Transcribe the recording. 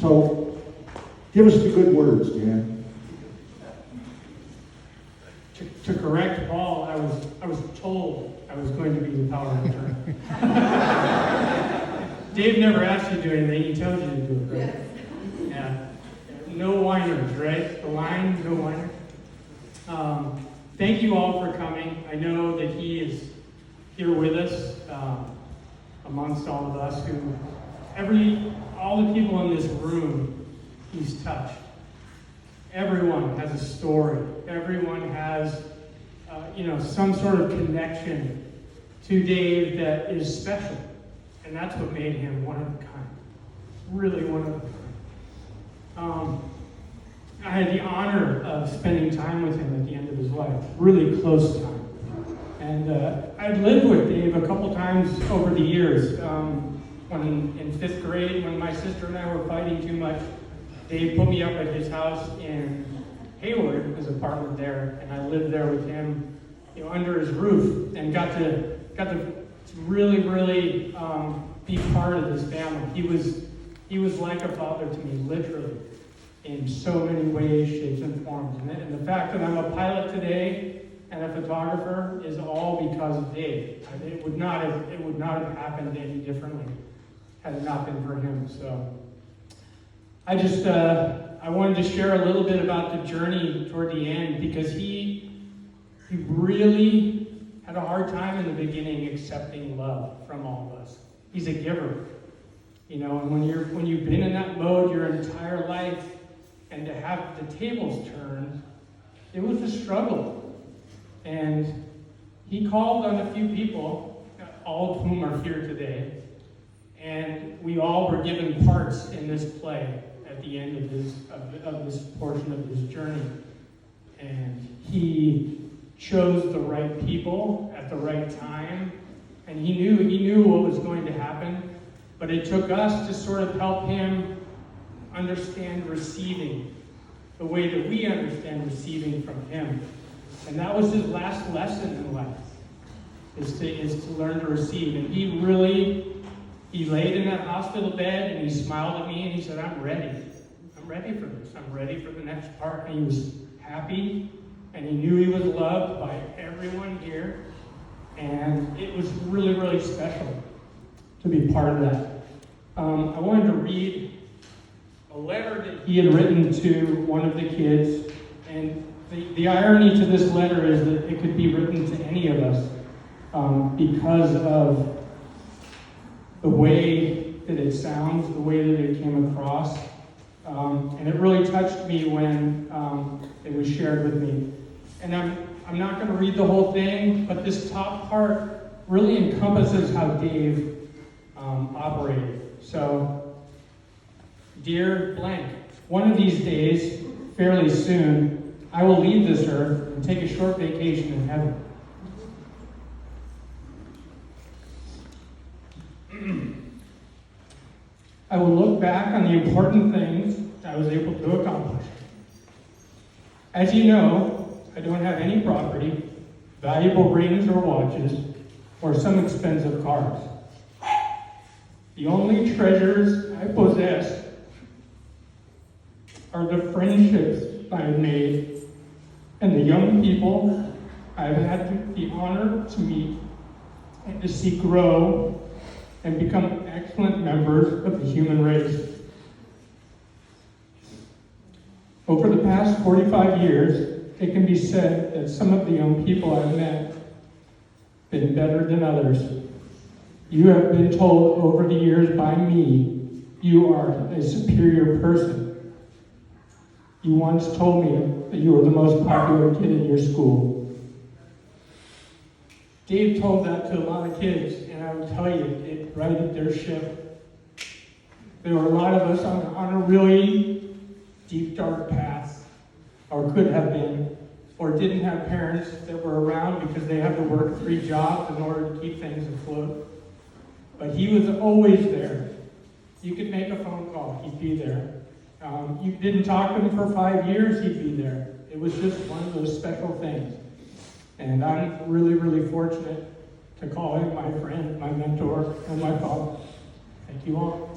So, give us the good words, Dan. To correct Paul, I was told I was going to be the power of attorney. Dave never asked you to do anything, he tells you to do it, right? Yeah. No whiners, right? The line, no whiners. Thank you all for coming. I know that he is here with us, amongst all of us all the people in this room, he's touched. Everyone has a story. Everyone has, some sort of connection to Dave that is special. And that's what made him one of a kind. Really one of a kind. I had the honor of spending time with him at the end of his life. Really close time. And I'd lived with Dave a couple times over the years. When in 5th grade, when my sister and I were fighting too much, Dave put me up at his house in Hayward, his apartment there, and I lived there with him, under his roof, and got to really, really be part of his family. He was like a father to me, literally, in so many ways, shapes, and forms. And the fact that I'm a pilot today and a photographer is all because of Dave. It would not have happened any differently had it not been for him. So I wanted to share a little bit about the journey toward the end, because he really had a hard time in the beginning accepting love from all of us. He's a giver, and when you've been in that mode your entire life, and to have the tables turned, it was a struggle. And he called on a few people, all of whom are here today, and we all were given parts in this play at the end of this portion of his journey. And he chose the right people at the right time, and he knew what was going to happen, but it took us to sort of help him understand receiving the way that we understand receiving from him. And that was his last lesson in life, is to learn to receive. And he laid in that hospital bed and he smiled at me and he said, I'm ready. I'm ready for this. I'm ready for the next part. And he was happy, and he knew he was loved by everyone here. And it was really, really special to be part of that. I wanted to read a letter that he had written to one of the kids. And the irony to this letter is that it could be written to any of us because of the way that it sounds, the way that it came across. And it really touched me when it was shared with me. And I'm not going to read the whole thing, but this top part really encompasses how Dave operated. So, dear blank, one of these days, fairly soon, I will leave this earth and take a short vacation in heaven. I will look back on the important things I was able to accomplish. As you know, I don't have any property, valuable rings or watches, or some expensive cars. The only treasures I possess are the friendships I have made and the young people I have had the honor to meet and to see grow and become excellent members of the human race. Over the past 45 years, it can be said that some of the young people I've met have been better than others. You have been told over the years by me, you are a superior person. You once told me that you were the most popular kid in your school. Dave told that to a lot of kids, and I will tell you, it righted their ship. There were a lot of us on a really deep, dark path, or could have been, or didn't have parents that were around because they had to work 3 jobs in order to keep things afloat. But he was always there. You could make a phone call, he'd be there. You didn't talk to him for 5 years, he'd be there. It was just one of those special things. And I'm really, really fortunate to call him my friend, my mentor, and my father. Thank you all.